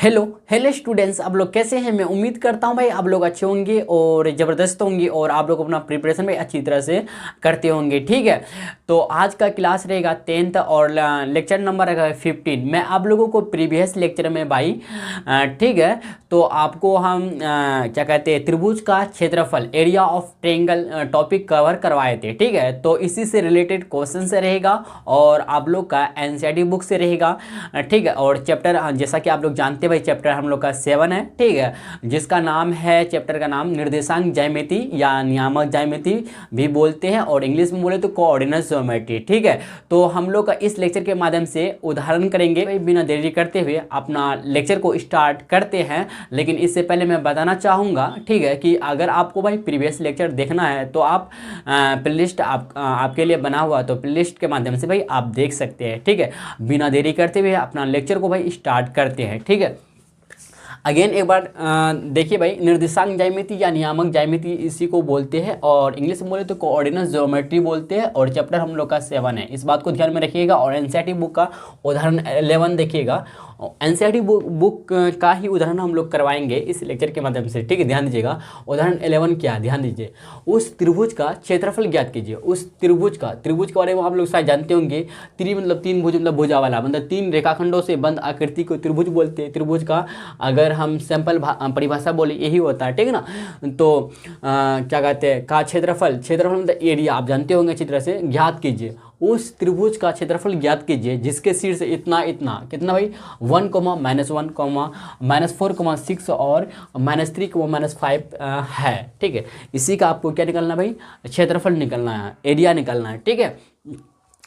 Hello hello students, आप लोग कैसे हैं। मैं उम्मीद करता हूं भाई आप लोग अच्छे होंगे और ज़बरदस्त होंगे और आप लोग अपना प्रिपरेशन भी अच्छी तरह से करते होंगे। ठीक है, तो आज का क्लास रहेगा 10th और लेक्चर नंबर रहेगा 15। मैं आप लोगों को प्रीवियस लेक्चर में भाई ठीक है, तो आपको हम क्या कहते हैं त्रिभुज का क्षेत्रफल area of triangle topic cover करवाए थे। ठीक है, तो इसी से रिलेटेड क्वेश्चन से रहेगा और आप लोग का एनसीईआरटी बुक से रहेगा। ठीक है, और चैप्टर जैसा कि आप लोग जानते हैं भाई चैप्टर हम लोग का 7 है। ठीक है, जिसका नाम है चैप्टर का नाम निर्देशांक ज्यामिति या नियामक ज्यामिति भी बोलते हैं और इंग्लिश में बोले तो कोऑर्डिनेट ज्योमेट्री। ठीक है, तो हम लोग का इस लेक्चर के माध्यम से उदाहरण करेंगे। भाई बिना देरी करते हुए अपना लेक्चर को स्टार्ट करते हैं, लेकिन इससे पहले मैं बताना चाहूँगा ठीक है कि अगर आपको भाई प्रीवियस लेक्चर देखना है तो आप प्लेलिस्ट आपके लिए बना हुआ, तो प्लेलिस्ट के माध्यम से भाई आप देख सकते हैं। ठीक है, बिना देरी करते हुए अपना लेक्चर को भाई स्टार्ट करते हैं। ठीक है, अगेन एक बार देखिए भाई निर्देशांक ज्यामिति या नियामक ज्यामिति इसी को बोलते हैं और इंग्लिश में बोले तो कोऑर्डिनेट ज्योमेट्री बोलते हैं और चैप्टर हम लोग का 7 है। इस बात को ध्यान में रखिएगा और एनसीईआरटी बुक का उदाहरण 11 देखिएगा। एनसीईआरटी बुक का ही उदाहरण हम लोग करवाएंगे इस लेक्चर के माध्यम से। ठीक है, ध्यान दीजिएगा। उदाहरण 11 क्या है, ध्यान दीजिए। उस त्रिभुज का क्षेत्रफल ज्ञात कीजिए। उस त्रिभुज के बारे में आप लोग शायद जानते होंगे। मतलब तीन भुज मतलब भुजा वाला, मतलब तीन रेखाखंडों से बंद आकृति को त्रिभुज बोलते हैं। त्रिभुज का अगर हम सिंपल परिभाषा बोले यही होता है। ठीक है ना, तो क्या कहते हैं का क्षेत्रफल मतलब एरिया आप जानते होंगे अच्छी तरह से। ज्ञात कीजिए उस त्रिभुज का क्षेत्रफल ज्ञात कीजिए जिसके शीर्ष इतना कितना भाई 1, -1, -4, 6 और -3, -5 है। ठीक है, इसी का आपको क्या निकलना भाई, क्षेत्रफल निकलना है, एरिया निकलना है। ठीक है,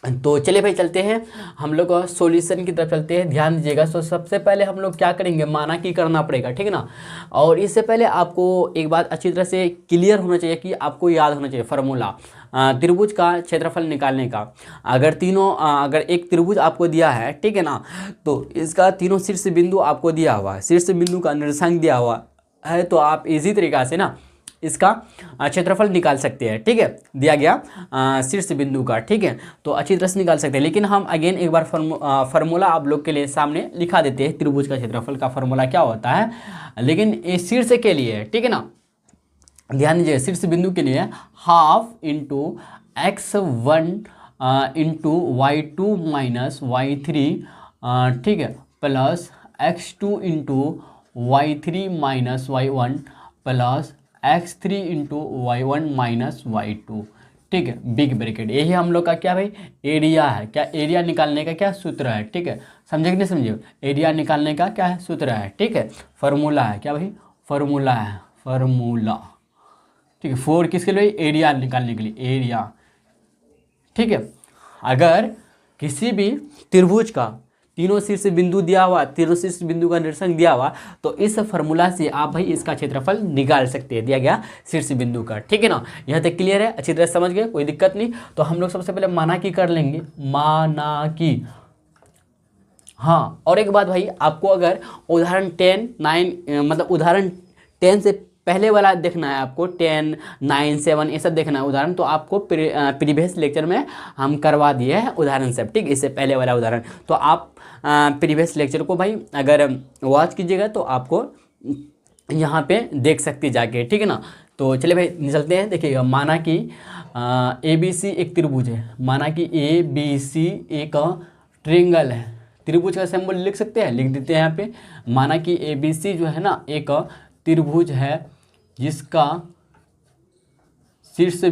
तो चलिए भाई चलते हैं हम लोग सॉल्यूशन की तरफ चलते हैं। ध्यान दीजिएगा। तो सबसे पहले हम लोग क्या करेंगे, माना की करना पड़ेगा। ठीक है ना, और इससे पहले आपको एक बात अच्छी तरह से क्लियर होना चाहिए कि आपको याद होना चाहिए फार्मूला त्रिभुज का क्षेत्रफल निकालने का। अगर एक त्रिभुज आपको दिया है, ठीक है ना, तो इसका तीनों शीर्ष बिंदु आपको दिया हुआ है, शीर्ष बिंदु का निर्देशांक दिया हुआ है, तो आप इजी तरीका से ना इसका क्षेत्रफल निकाल सकते हैं। ठीक है, दिया गया शीर्ष बिंदु का। ठीक है, तो अच्छी तरह से निकाल सकते हैं। लेकिन हम अगेन एक बार फार्मूला आप लोग के लिए सामने लिखा देते हैं। त्रिभुज का क्षेत्रफल का फार्मूला क्या होता है, लेकिन ये शीर्ष के लिए है। ठीक है ना, ध्यान दीजिए। शीर्ष बिंदु के लिए ½ × x1 × y2 - y3 ठीक है, plus x2 × y3 - y1 plus x3 × y1 - y2। ठीक है, बिग ब्रैकेट। यही हम लोग का क्या भाई एरिया है। क्या एरिया निकालने का क्या सूत्र है। ठीक है, समझे कि नहीं समझे, एरिया निकालने का क्या है सूत्र है। ठीक है, फार्मूला है। क्या भाई फार्मूला है, फार्मूला। ठीक है, 4 किसके लिए, एरिया निकालने के लिए, एरिया। ठीक है, अगर किसी भी त्रिभुज का तीनों शीर्ष बिंदु दिया हुआ, तीनों शीर्ष बिंदु का निर्देशांक दिया हुआ, तो इस फार्मूला से आप भाई इसका क्षेत्रफल निकाल सकते हैं, दिया गया शीर्ष बिंदु का। ठीक है ना, यहाँ तक क्लियर है, अच्छी तरह समझ गए, कोई दिक्कत नहीं। तो हम लोग सबसे पहले माना की कर लेंगे, माना की। हाँ, और एक बात भाई, आपको अगर उदाहरण 10 से पहले वाला देखना है, आपको 10, 9, 7 ये सब देखना है उदाहरण, तो आपको प्रीवियस लेक्चर में हम करवा दिए हैं उदाहरण सब। ठीक, इससे पहले वाला उदाहरण तो आप प्रीवियस लेक्चर को भाई अगर वॉच कीजिएगा तो आपको यहाँ पे देख सकते जाके। ठीक है ना, तो चलिए भाई चलते हैं। देखिएगा, माना कि ABC एक त्रिभुज है। माना कि ABC एक ट्रायंगल है। त्रिभुज का सिंबल लिख सकते हैं, लिख देते हैं यहाँ पे। माना कि ABC जो है ना एक त्रिभुज है जिसका शीर्ष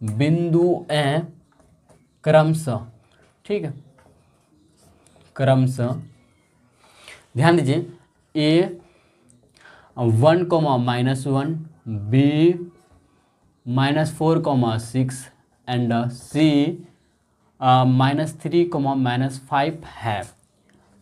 बिंदु है क्रमशः। ठीक है, क्रमशः ध्यान दीजिए, A 1, -1, B -4, 6 एंड C -3, -5 है।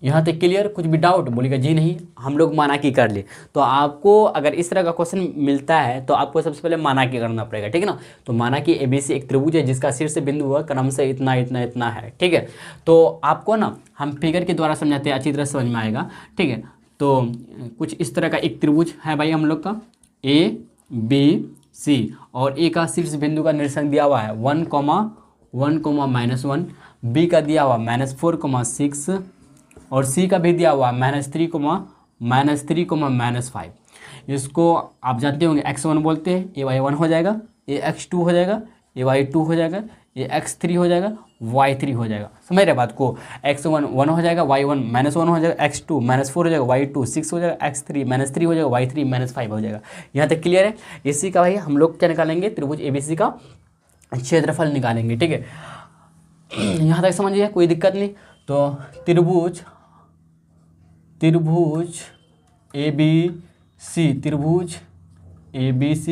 यहाँ तक क्लियर, कुछ भी डाउट बोलिएगा जी नहीं, हम लोग माना की कर लिए। तो आपको अगर इस तरह का क्वेश्चन मिलता है तो आपको सबसे पहले माना की करना पड़ेगा। ठीक है ना, तो माना कि ABC एक त्रिभुज है जिसका शीर्ष बिंदु है क्रमशः इतना इतना इतना है। ठीक है, तो आपको ना हम फिगर के द्वारा समझाते हैं, अच्छी तरह समझ में आएगा। ठीक है, तो कुछ इस तरह का एक त्रिभुज है भाई हम लोग का ABC और A का शीर्ष बिंदु का निर्देशांक दिया हुआ है 1, 1, बी का दिया हुआ -4, 6 और सी का भी दिया हुआ -3, -5। इसको आप जानते होंगे x1 बोलते हैं, ये y1 हो जाएगा, ये x2 हो जाएगा, ये y2 हो जाएगा, ये x3 हो जाएगा, y3 हो जाएगा। समझ रहे बात को? x1 1 हो जाएगा, y1 -1 हो जाएगा, x2 -4 हो जाएगा, y2 6 हो जाएगा, x3 -3 हो जाएगा, y3 -5 हो जाएगा। यहाँ तक क्लियर है? इसी का भाई हम लोग क्या निकालेंगे, त्रिभुज ABC का क्षेत्रफल निकालेंगे। ठीक है, यहाँ तक समझिए, कोई दिक्कत नहीं। तो त्रिभुज ABC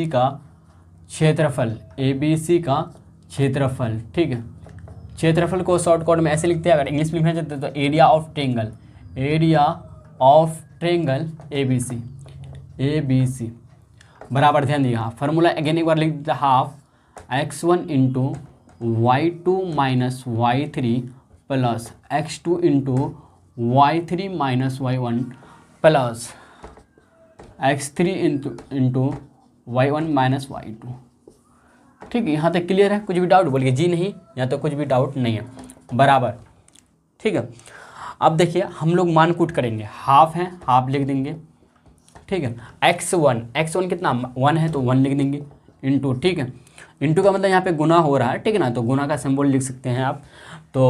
का क्षेत्रफल, ठीक है। क्षेत्रफल को शॉर्टकट में ऐसे लिखते हैं, अगर इंग्लिश में लिखना चाहते हैं तो एरिया ऑफ ट्रेंगल ABC बराबर, ध्यान दिए, फार्मूला अगेन एक बार लिख देते, half x1 into y2 minus y3 plus x2 into y3 minus y1 plus x3 into y1 minus y2। ठीक है, यहाँ तक क्लियर है? कुछ भी डाउट बोलिए जी नहीं, यहाँ तक कुछ भी डाउट नहीं है, बराबर। ठीक है, अब देखिए हम लोग मानकूट करेंगे, हाफ है, हाफ लिख देंगे। ठीक है, x1 कितना 1 है तो 1 लिख देंगे, इंटू, ठीक है, इंटू का मतलब यहाँ पे गुना हो रहा है, ठीक है ना, तो गुना का सिंबल लिख सकते हैं आप। तो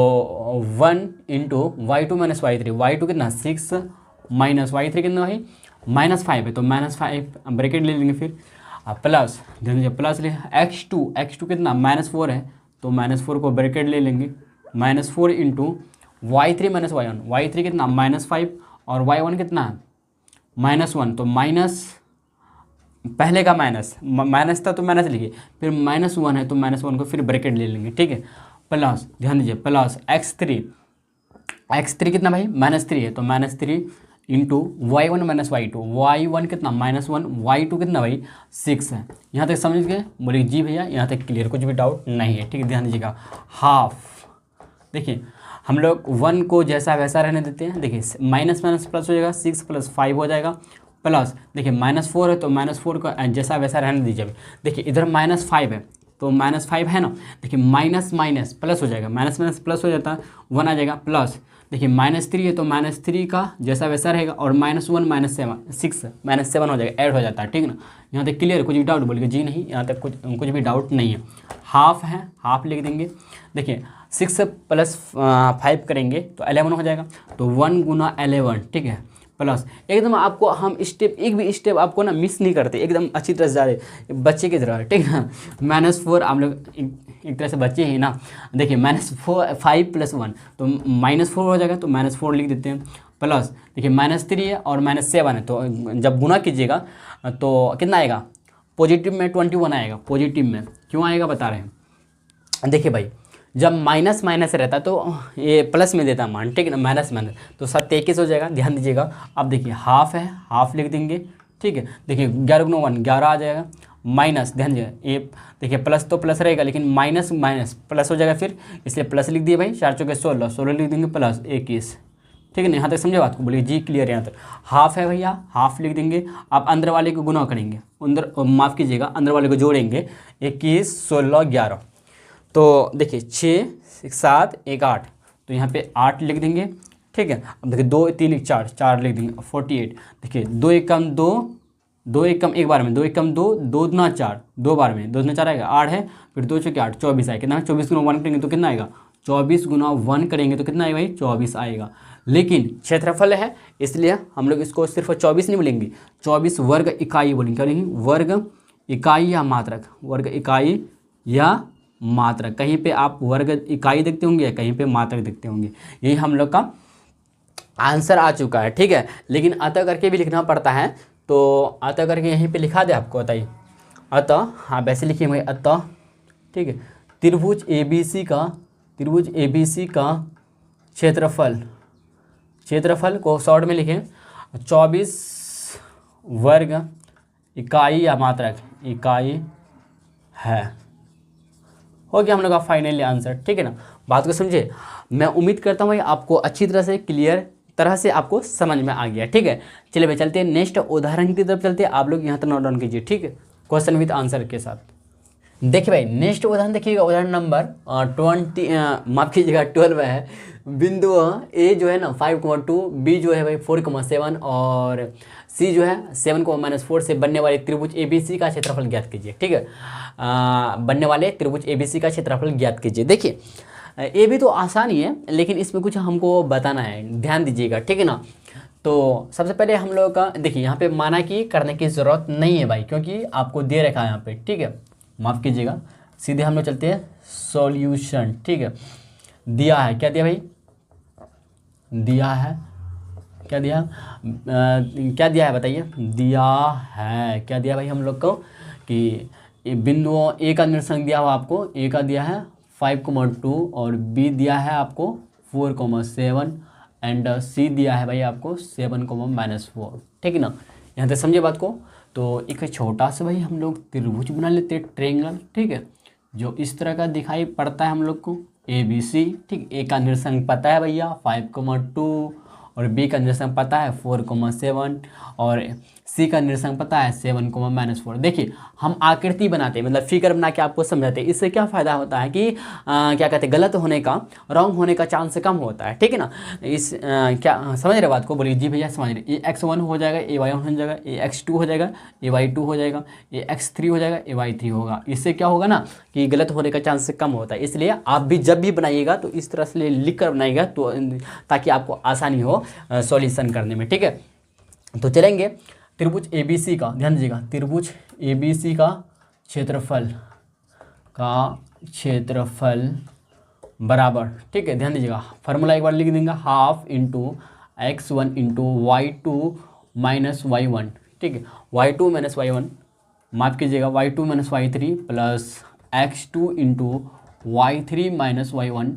1 इंटू y2 माइनस y3 कितना 6 माइनस y3 कितना भाई -5 है, तो -5 ब्रैकेट ले लेंगे, फिर प्लस, ध्यान दीजिए प्लस ले, x2 कितना -4 है, तो -4 को ब्रैकेट ले लेंगे, -4 इंटू y3 माइनस y3 कितना -5 और y1 कितना -1, तो माइनस, पहले का माइनस था तो माइनस लिखिए, फिर -1 है तो -1 को फिर ब्रैकेट ले लेंगे। ठीक है, प्लस, ध्यान दीजिए प्लस x3 कितना भाई -3 है, तो -3 इंटू y1 माइनस y1 कितना -1, y2 कितना भाई 6 है। यहाँ तक समझ गए? बोलिए जी भैया, यहाँ तक क्लियर, कुछ भी डाउट नहीं है। ठीक है, ध्यान दीजिएगा, हाफ, देखिए हम लोग 1 को जैसा वैसा रहने देते हैं। देखिए माइनस प्लस हो जाएगा, 6 + 5 हो जाएगा, प्लस देखिए -4 है तो -4 को जैसा वैसा रहने दीजिए। देखिए इधर -5 है तो -5 है ना, देखिए माइनस प्लस हो जाएगा, माइनस प्लस हो जाता है, 1 आ जाएगा, प्लस देखिए -3 है तो -3 का जैसा वैसा रहेगा, और -1 -6 -7 हो जाएगा, ऐड हो जाता है। ठीक ना, यहाँ तक क्लियर? कुछ भी डाउट बोलिए जी नहीं, यहाँ तक कुछ भी डाउट नहीं है। हाफ है, हाफ लिख देंगे। देखिए 6 + 5 करेंगे तो 11 हो जाएगा, तो 1 × 11, ठीक है, प्लस एकदम आपको हम एक भी स्टेप आपको ना मिस नहीं करते, एकदम अच्छी तरह से जा रहे बच्चे की तरह। ठीक है ना, -4 आप लोग एक तरह से बच्चे ही ना। देखिए -5 + 1 तो -4 हो जाएगा, तो -4 लिख देते हैं, प्लस देखिए -3 है और -7 है, तो जब गुना कीजिएगा तो कितना आएगा, पॉजिटिव में 21 आएगा। पॉजिटिव में क्यों आएगा बता रहे हैं, देखिए भाई जब माइनस रहता तो ये प्लस में देता मान, ठीक है ना, माइनस तो 27 हो जाएगा। ध्यान दीजिएगा, अब देखिए हाफ है, हाफ लिख देंगे। ठीक है, देखिए 11 × 1 11 आ जाएगा, माइनस, ध्यान दीजिए ये देखिए प्लस तो प्लस रहेगा, लेकिन माइनस प्लस हो जाएगा फिर, इसलिए प्लस लिख दिए भाई। 4 × 4 = 16 लिख देंगे, प्लस 21। ठीक है ना, यहाँ तक समझे बात को? बोलिए जी क्लियर है? यहाँ तक हाफ है भैया, हाफ लिख देंगे। आप अंदर वाले को गुना करेंगे, माफ़ कीजिएगा, अंदर वाले को जोड़ेंगे, 21 16 11, तो देखिए 6 7 1 8, तो यहाँ पे 8 लिख देंगे। ठीक है, अब देखिए 2 3 1 4 लिख देंगे, 48। देखिए 2 1 कम 2, 2 1 कम एक बार में, 2 1 कम 2, 2 दूना 4 दो बार में, 2 दूना 4 आएगा, 8 है, फिर 2 × 8 24 आएगा। कितना 24 × 1 करेंगे तो कितना आएगा, 24 × 1 करेंगे तो कितना आएगा भाई 24 आएगा। लेकिन क्षेत्रफल है इसलिए हम लोग इसको सिर्फ 24 नहीं बोलेंगे, 24 वर्ग इकाई बोलेंगे। क्या बोलेंगे? वर्ग इकाई या मात्रक, वर्ग इकाई या मात्रक। कहीं पे आप वर्ग इकाई देखते होंगे, कहीं पे मात्रक देखते होंगे। यही हम लोग का आंसर आ चुका है। ठीक है, लेकिन अतः करके भी लिखना पड़ता है, तो अतः करके यहीं पे लिखा दे आपको, बताइए अतः, हाँ वैसे लिखिए भाई अतः। ठीक है, त्रिभुज ABC का क्षेत्रफल को शॉर्ट में लिखें 24 वर्ग इकाई या मात्रक इकाई है। हो गया हम लोग का फाइनली आंसर। ठीक है ना, बात को समझे? मैं उम्मीद करता हूँ भाई आपको अच्छी तरह से क्लियर तरह से आपको समझ में आ गया। ठीक है, चलिए भाई चलते हैं नेक्स्ट उदाहरण की तरफ चलते हैं। आप लोग यहाँ तक नोट डाउन कीजिए। ठीक है, क्वेश्चन विद आंसर के साथ। देखिए भाई नेक्स्ट उदाहरण देखिएगा, उदाहरण नंबर 20 माफ कीजिएगा 12 है। बिंदु ए जो है ना 5,2, बी जो है भाई 4,7 और सी जो है 7,-4 से बनने वाले त्रिभुज ABC का क्षेत्रफल ज्ञात कीजिए। ठीक है, बनने वाले त्रिभुज ABC का क्षेत्रफल ज्ञात कीजिए। देखिए ये भी तो आसान ही है, लेकिन इसमें कुछ हमको बताना है, ध्यान दीजिएगा। ठीक है ना, तो सबसे पहले हम लोग का देखिए यहाँ पे माना कि करने की ज़रूरत नहीं है भाई, क्योंकि आपको दे रखा है यहाँ पे। ठीक है, माफ़ कीजिएगा, सीधे हम लोग चलते हैं सॉल्यूशन। ठीक है, दिया है, क्या दिया भाई, दिया है, क्या दिया, क्या दिया है बताइए, दिया है, क्या दिया भाई हम लोग को कि बिंदुओं ए का निरसन दिया हुआ आपको, ए का दिया है 5,2 और बी दिया है आपको 4,7 एंड सी दिया है भाई आपको 7,-4। ठीक है ना, यहाँ तक समझे बात को। तो एक छोटा सा भाई हम लोग त्रिभुज बना लेते हैं, ट्रेंगल। ठीक है, जो इस तरह का दिखाई पड़ता है हम लोग को ABC। ठीक, ए का निरसन पता है भैया 5,2 और बी का निरसन पता है 4,7 और सी का निरसन पता है 7,-4। देखिए हम आकृति बनाते हैं, मतलब फिगर बना के आपको समझाते हैं। इससे क्या फ़ायदा होता है कि क्या कहते हैं, गलत होने का, रॉन्ग होने का चांस कम होता है। ठीक है ना, इस क्या समझ रहे बात को, बोलिए जी भैया समझ रहे। AX1 हो जाएगा, AY1 हो जाएगा, AX2 हो जाएगा, AY2 हो जाएगा, AX3 हो जाएगा, AY3 होगा। इससे क्या होगा ना कि गलत होने का चांस कम होता है। इसलिए आप भी जब भी बनाइएगा तो इस तरह से लिख कर बनाइएगा, तो ताकि आपको आसानी हो सॉल्यूशन करने में। ठीक है, तो चलेंगे त्रिभुज ABC का, ध्यान दीजिएगा, त्रिभुज ABC का क्षेत्रफल बराबर। ठीक है, ध्यान दीजिएगा, फार्मूला एक बार लिख देंगे, half into x1 into y2 minus y1। ठीक है, y2 माइनस y1, माफ़ कीजिएगा y2 minus y3 plus x2 into y3 minus y1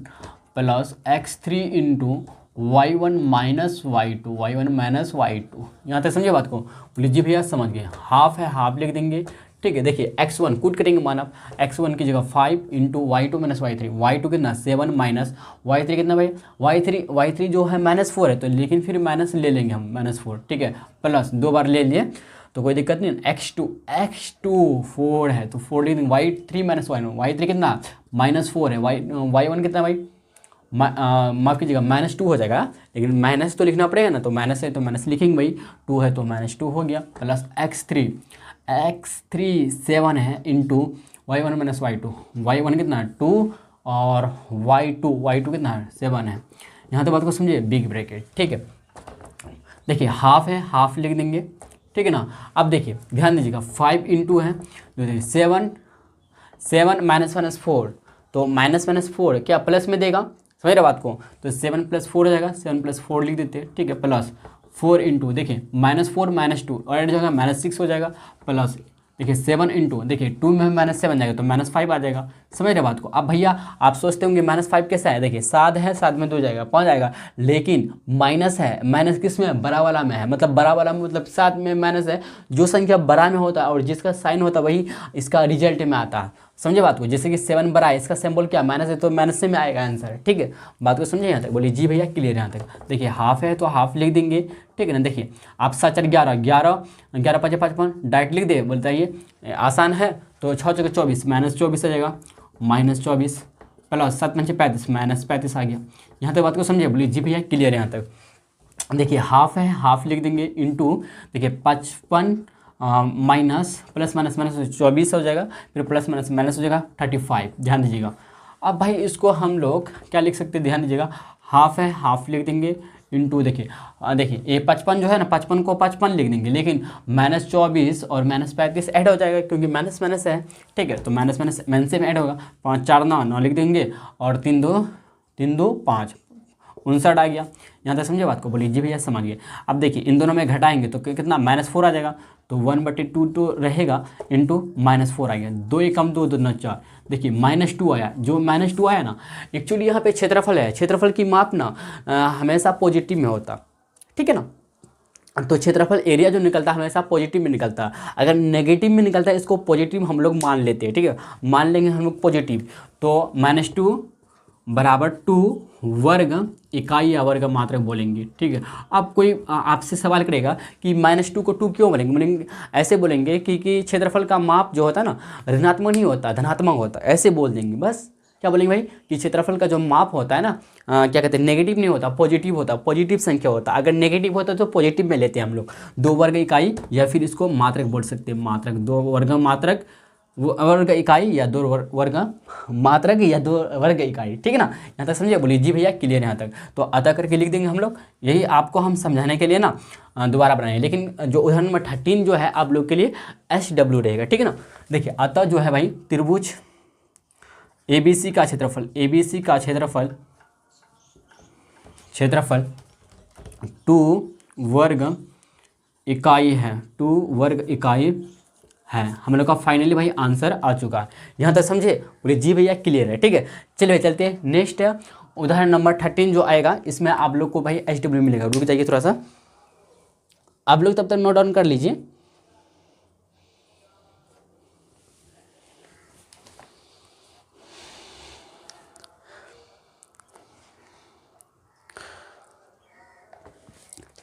plus x3 into y1 minus y2, y1 minus y2। यहाँ तक समझिए बात को, बोलिए जी भैया समझ गए। हाफ है, हाफ लिख देंगे। ठीक है, देखिए x1 कूट करेंगे मानव, x1 की जगह 5 into y2 minus y3, y2 कितना 7 माइनस y3 कितना भाई, y3 जो है -4 है, तो लेकिन फिर माइनस ले लेंगे हम -4। ठीक है, प्लस 2 बार ले लिए तो कोई दिक्कत नहीं। x2 4 है तो 4 लिख देंगे, y3 माइनस y3 कितना -4 है, y1 कितना भाई, माफ़ कीजिएगा -2 हो जाएगा, लेकिन माइनस तो लिखना पड़ेगा ना, तो माइनस है तो माइनस लिखेंगे भाई, 2 है तो -2 हो गया, प्लस x3 7 है into y1 minus y2, y1 कितना 2 और y2 कितना है 7 है। यहाँ तो बात को समझिए, बिग ब्रैकेट। ठीक है, देखिए हाफ है, हाफ लिख देंगे। ठीक है ना, अब देखिए ध्यान दीजिएगा, 5 इंटू है तो देखिए 7 माइनस 4, तो -4 क्या प्लस में देगा, समझ रहे बात को, तो 7 + 4 हो जाएगा, 7 + 4 लिख देते हैं। ठीक है, प्लस 4 इंटू देखिए -4 -2 और एड जाएगा -6 हो जाएगा, प्लस देखिए 7 इंटू देखिए 2 में -7 जाएगा तो -5 आ जाएगा। समझ रहे बात को। अब भैया आप सोचते होंगे -5 कैसा है, देखिए 7 है, 7 में 2 जाएगा 5 आएगा, लेकिन माइनस है, माइनस किस में, बड़ा वाला में है, मतलब बड़ा वाला में मतलब 7 में माइनस है। जो संख्या बड़ा में होता है और जिसका साइन होता है वही इसका रिजल्ट में आता है। समझे बात को, जैसे कि 7 बड़ा है, इसका सिंबल क्या माइनस है, तो माइनस से में आएगा आंसर। ठीक है, बात को समझे यहाँ तक, बोलिए जी भैया क्लियर यहाँ तक। देखिए हाफ है तो हाफ लिख देंगे। ठीक है ना, देखिए आप 7 4 11 11 5 55 डायरेक्ट लिख दे, बताइए आसान है, तो 6 4 24 -24 आ जाएगा, -24 प्लस 7 5 35 -35 आ गया। यहाँ तक बात को समझिए, बोलिए जी भैया क्लियर है यहाँ तक। देखिए हाफ है, हाफ लिख देंगे इंटू देखिए 55 माइनस प्लस माइनस 24 हो जाएगा, फिर प्लस माइनस हो जाएगा 35। ध्यान दीजिएगा, अब भाई इसको हम लोग क्या लिख सकते हैं, ध्यान दीजिएगा, हाफ है, हाफ लिख देंगे इंटू देखिए ये 55 जो है ना, 55 को 55 लिख देंगे, लेकिन -24 और -35 ऐड हो जाएगा क्योंकि माइनस माइनस है। ठीक है, तो माइनस से में ऐड होगा, 5 4 9 लिख देंगे और 3 2 5 59 आ गया। यहाँ तक समझे बात को, बोलिए जी भैया समझ गए। अब देखिए इन दोनों में घटाएंगे तो कितना -4 आ जाएगा, तो 1/2 तो रहेगा इंटू -4 आ गया, 2 1 2 2 9 4। देखिए -2 आया, जो -2 आया ना, एक्चुअली यहाँ पे क्षेत्रफल है, क्षेत्रफल की माप ना हमेशा पॉजिटिव में होता। ठीक है ना, तो क्षेत्रफल एरिया जो निकलता है हमेशा पॉजिटिव में निकलता है। अगर नेगेटिव में निकलता है इसको पॉजिटिव हम लोग मान लेते हैं। ठीक है, मान लेंगे हम लोग पॉजिटिव, तो -2 बराबर 2 वर्ग इकाई या वर्ग मात्रक बोलेंगे। ठीक है, अब कोई आपसे सवाल करेगा कि -2 को 2 क्यों बोलेंगे, ऐसे बोलेंगे कि क्षेत्रफल का माप जो होता है ना ऋणात्मक नहीं होता, धनात्मक होता है, ऐसे बोल देंगे बस। क्या बोलेंगे भाई कि क्षेत्रफल का जो माप होता है ना क्या कहते हैं, नेगेटिव नहीं होता, पॉजिटिव होता, पॉजिटिव संख्या होता। अगर नेगेटिव होता तो पॉजिटिव में लेते हैं हम लोग, 2 वर्ग इकाई या फिर इसको मात्रक बोल सकते हैं, मात्रक, 2 वर्ग मात्रक वर्ग इकाई या 2 वर्ग मात्रक या 2 वर्ग इकाई। ठीक है ना, यहाँ तक समझिए, बोलिए जी भैया क्लियर यहाँ तक। तो अतः करके लिख देंगे हम लोग, यही आपको हम समझाने के लिए ना दोबारा बनाए। लेकिन जो उदाहरण नंबर 13 जो है आप लोग के लिए SW रहेगा। ठीक है ना, देखिए अतः जो है भाई त्रिभुज ABC का क्षेत्रफल, ABC का क्षेत्रफल 2 वर्ग इकाई है, 2 वर्ग इकाई है। हम लोग का फाइनली भाई आंसर आ चुका है। यहाँ तक समझे, बोले जी भैया क्लियर है। ठीक है, चलिए चलते हैं नेक्स्ट उदाहरण नंबर 13 जो आएगा, इसमें आप लोग को भाई SW मिलेगा। रुक जाइए थोड़ा सा, आप लोग तब तक नोट डाउन कर लीजिए।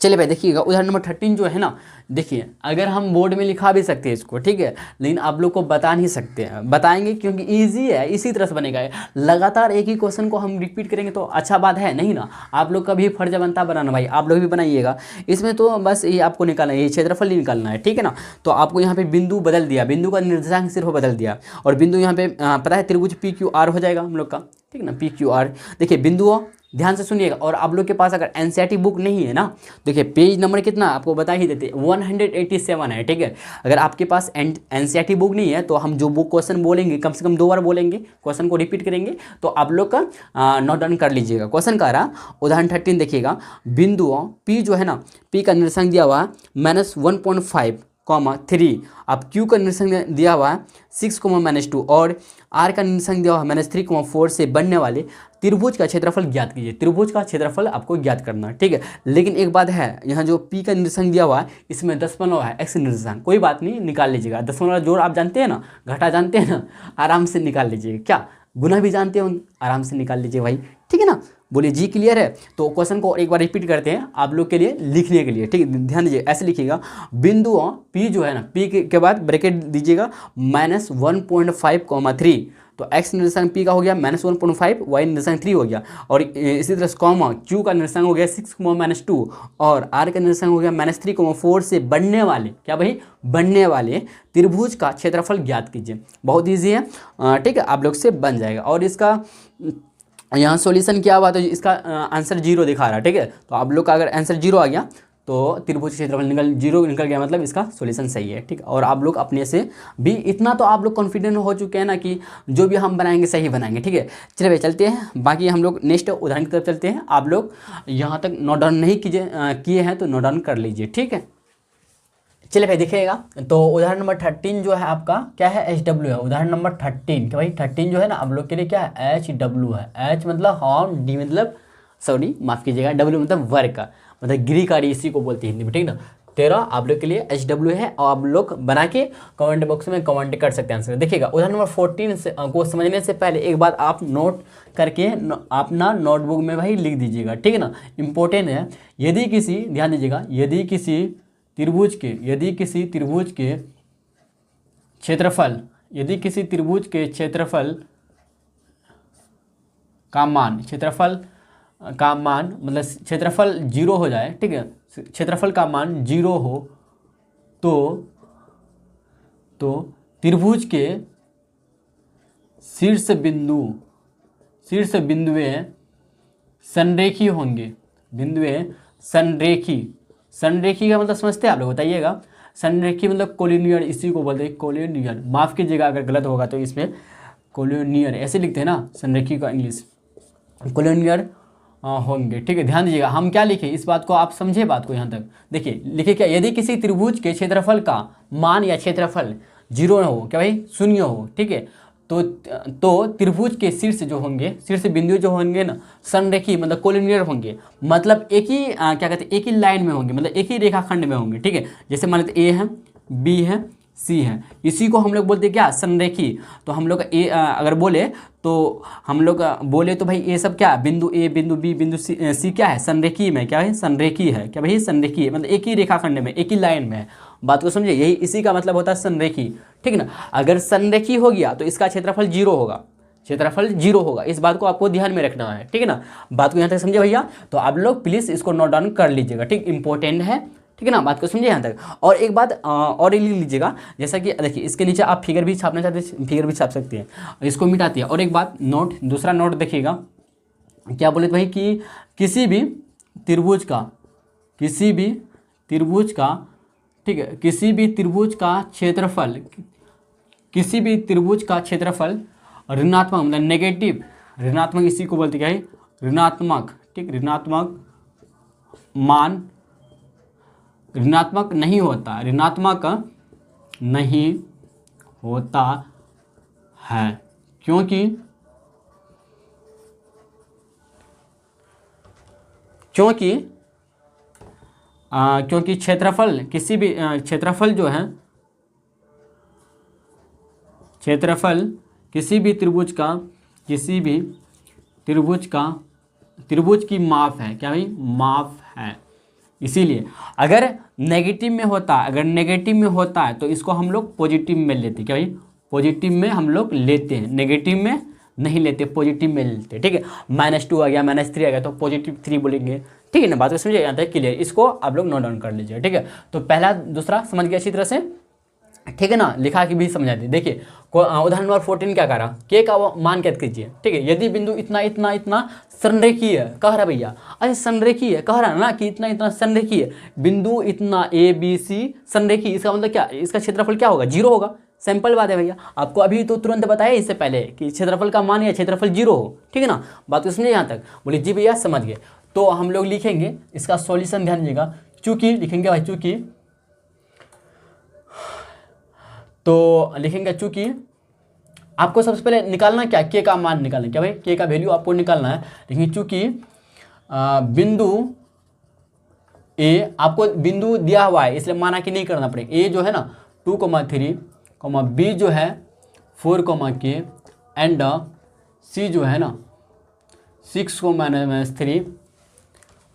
चलिए भाई देखिएगा, उदाहरण नंबर 13 जो है ना, देखिए अगर हम बोर्ड में लिखा भी सकते हैं इसको, ठीक है, लेकिन आप लोग को बता नहीं सकते हैं, बताएंगे क्योंकि इजी है, इसी तरह से बनेगा। लगातार एक ही क्वेश्चन को हम रिपीट करेंगे तो अच्छा बात है नहीं ना। आप लोग का भी फर्ज बनता बनाना भाई, आप लोग भी बनाइएगा। इसमें तो बस ये आपको निकालना है, ये क्षेत्रफल ही निकालना है। ठीक है ना, तो आपको यहाँ पे बिंदु बदल दिया, बिंदु का निर्देशांक सिर्फ बदल दिया, और बिंदु यहाँ पे पता है त्रिभुज PQR हो जाएगा हम लोग का। ठीक है ना, PQR। देखिए बिंदुओं ध्यान से सुनिएगा, और आप लोग के पास अगर NCERT बुक नहीं है ना, देखिए पेज नंबर कितना आपको बता ही देते, 187 है। ठीक है, अगर आपके पास NCERT बुक नहीं है तो हम जो बुक क्वेश्चन बोलेंगे कम से कम 2 बार बोलेंगे, क्वेश्चन को रिपीट करेंगे, तो आप लोग का नोट डाउन कर लीजिएगा। क्वेश्चन कह रहा उदाहरण 13 देखिएगा, बिंदुओं P जो है ना, P का निर्देशांक दिया हुआ -1.5, 3। अब Q का निर्देशांक दिया हुआ है 6, -2, और R का निर्देशांक दिया हुआ है -3, 4 से बनने वाले त्रिभुज का क्षेत्रफल ज्ञात कीजिए। त्रिभुज का क्षेत्रफल आपको ज्ञात करना है। ठीक है, लेकिन एक बात है, यहाँ जो P का निर्देशांक दिया हुआ है इसमें दशमलव है, x निर्देशांक, कोई बात नहीं निकाल लीजिएगा। दशमलव जोड़ आप जानते हैं ना, घटा जानते हैं ना, आराम से निकाल लीजिएगा। क्या गुना भी जानते हो, आराम से निकाल लीजिए भाई। ठीक है ना, बोलिए जी क्लियर है। तो क्वेश्चन को एक बार रिपीट करते हैं आप लोग के लिए लिखने के लिए। ठीक है, ध्यान दीजिए, ऐसे लिखिएगा, बिंदुओं P जो है ना, P के बाद ब्रैकेट दीजिएगा -1.5, 3। तो x निर्देशांक P का हो गया -1.5, y निर्देशांक 3 हो गया, और इसी तरह से कॉमा Q का निर्देशांक हो गया 6, -2, और R का निर्देशांक हो गया -3, 4 से बनने वाले, क्या भाई, बनने वाले त्रिभुज का क्षेत्रफल ज्ञात कीजिए। बहुत ईजी है। ठीक है, आप लोग से बन जाएगा। और इसका यहाँ सॉल्यूशन क्या हुआ, तो इसका आंसर 0 दिखा रहा है। ठीक है, तो आप लोग का अगर आंसर 0 आ गया तो त्रिभुज क्षेत्रफल 0 निकल गया, मतलब इसका सॉल्यूशन सही है। ठीक है, और आप लोग अपने से भी इतना तो आप लोग कॉन्फिडेंट हो चुके हैं ना कि जो भी हम बनाएंगे सही बनाएंगे। ठीक है, चलिए भाई चलते हैं, बाकी हम लोग नेक्स्ट उदाहरण की तरफ चलते हैं। आप लोग यहाँ तक नोट डाउन नहीं किए हैं तो नोट डाउन कर लीजिए। ठीक है, चलिए भाई देखिएगा, तो उदाहरण नंबर 13 जो है आपका क्या है, SW है। उदाहरण नंबर 13 क्या भाई, 13 जो है ना आप लोग के लिए क्या है, HW है। H मतलब हॉर्न, D मतलब सॉरी माफ़ कीजिएगा, W मतलब वर्ग का, मतलब गृहकारी, इसी को बोलते हैं हिंदी में। ठीक ना, 13 आप लोग के लिए SW है, और आप लोग बना के कमेंट बॉक्स में कमेंट कर सकते हैं आंसर। देखिएगा उदाहरण नंबर 14 से को समझने से पहले एक बात आप नोट करके अपना नोटबुक में भाई लिख दीजिएगा। ठीक है ना, इंपॉर्टेंट है। यदि किसी, ध्यान दीजिएगा, यदि किसी त्रिभुज के क्षेत्रफल, यदि किसी त्रिभुज के क्षेत्रफल का मान मतलब क्षेत्रफल 0 हो जाए, ठीक है, क्षेत्रफल का मान 0 हो तो त्रिभुज के शीर्ष बिंदुएं संरेखी होंगे। संरेखी का मतलब समझते हैं आप लोग, बताइएगा। संरेखी मतलब कोलिनियर, इसी को बोलते हैं कोलिनियर। माफ़ कीजिएगा अगर गलत होगा तो, इसमें कोलिनियर ऐसे लिखते हैं ना, संरेखी का इंग्लिश कोलिनियर होंगे। ठीक है, ध्यान दीजिएगा, हम क्या लिखे इस बात को, आप समझे बात को यहाँ तक। देखिए लिखे क्या, यदि किसी त्रिभुज के क्षेत्रफल का मान या क्षेत्रफल 0 हो, क्या भाई, 0 हो, ठीक है, तो त्रिभुज के शीर्ष जो होंगे, शीर्ष बिंदु जो होंगे ना, संरेखी मतलब कोलिनियर होंगे, मतलब एक ही क्या कहते हैं, एक ही लाइन में होंगे, मतलब एक ही रेखाखंड में होंगे। ठीक है, जैसे मान लेते A है, B है, सी है, इसी को हम लोग बोलते हैं क्या, संरेखी। तो हम लोग ए अगर बोले तो हम लोग बोले तो भाई ये सब क्या, बिंदु ए, बिंदु बी, बिंदु सी क्या है, संरेखी में क्या है, संरेखी है। क्या भाई, संरेखी है, मतलब एक ही रेखाखंड में, एक ही लाइन में है। बात को समझे, यही इसी का मतलब होता है संरेखी, ठीक ना। अगर संरेखी हो गया तो इसका क्षेत्रफल 0 होगा, क्षेत्रफल 0 होगा। इस बात को आपको ध्यान में रखना है, ठीक है ना। बात को यहाँ तक समझे भैया, तो आप लोग प्लीज़ इसको नोट डाउन कर लीजिएगा, ठीक, इंपॉर्टेंट है, ठीक है ना। बात को समझिए यहाँ तक। और एक बात और लिख लीजिएगा, जैसा कि देखिए इसके नीचे आप फिगर भी छापना चाहते हैं, फिगर भी छाप सकते हैं, इसको मिटाती है। और एक बात नोट, दूसरा नोट देखिएगा, क्या बोले भाई कि किसी भी त्रिभुज का, किसी भी त्रिभुज का, ठीक है, किसी भी त्रिभुज का क्षेत्रफल, किसी भी त्रिभुज का क्षेत्रफल ऋणात्मक, मतलब नेगेटिव, ऋणात्मक इसी को बोलते क्या है, ऋणात्मक, ठीक, ऋणात्मक मान, ऋणात्मक नहीं होता, ऋणात्मक नहीं होता है, क्योंकि क्योंकि क्योंकि क्षेत्रफल, किसी भी क्षेत्रफल जो है, क्षेत्रफल किसी भी त्रिभुज का, किसी भी त्रिभुज का, त्रिभुज की माप है, क्या भाई, माप है। इसीलिए अगर नेगेटिव में होता, अगर नेगेटिव में होता है तो इसको हम लोग पॉजिटिव में लेते हैं, क्या भाई, पॉजिटिव में हम लोग लेते हैं, नेगेटिव में नहीं लेते, पॉजिटिव में लेते हैं, ठीक है। -2 आ गया, -3 आ गया तो +3 बोलेंगे, ठीक है ना। बात को समझिए, यहाँ तक क्लियर, इसको आप लोग नोट डाउन कर लीजिए, ठीक है। तो पहला दूसरा समझ गया अच्छी तरह से, ठीक है ना। लिखा के भी समझा दी। देखिए उदाहरण नंबर 14 क्या कह रहा, के का मान कैद कीजिए, ठीक है। यदि बिंदु इतना इतना इतना संरेखीय है, कह रहा भैया, अरे संरेखीय है, कह रहा ना कि इतना इतना संरेखीय, बिंदु इतना ए बी सी संरेखीय, इसका मतलब क्या, इसका क्षेत्रफल क्या होगा, 0 होगा। सिंपल बात है भैया, आपको अभी तो तुरंत बताया इससे पहले कि क्षेत्रफल का मान या क्षेत्रफल 0 हो, ठीक है ना। बात को समझिए यहाँ तक, बोले जी भैया समझ गए। तो हम लोग लिखेंगे इसका सॉल्यूशन, ध्यान दीजिएगा, चूंकि लिखेंगे भाई, चूंकि, तो लिखेंगे चूंकि आपको सबसे पहले निकालना क्या, के का मान निकालना, क्या भाई, के का वैल्यू आपको निकालना है। लेकिन चूंकि बिंदु ए, आपको बिंदु दिया हुआ है इसलिए माना कि नहीं करना पड़ेगा। ए जो है ना 2,3, बी जो है 4, एंड सी जो है ना 6,3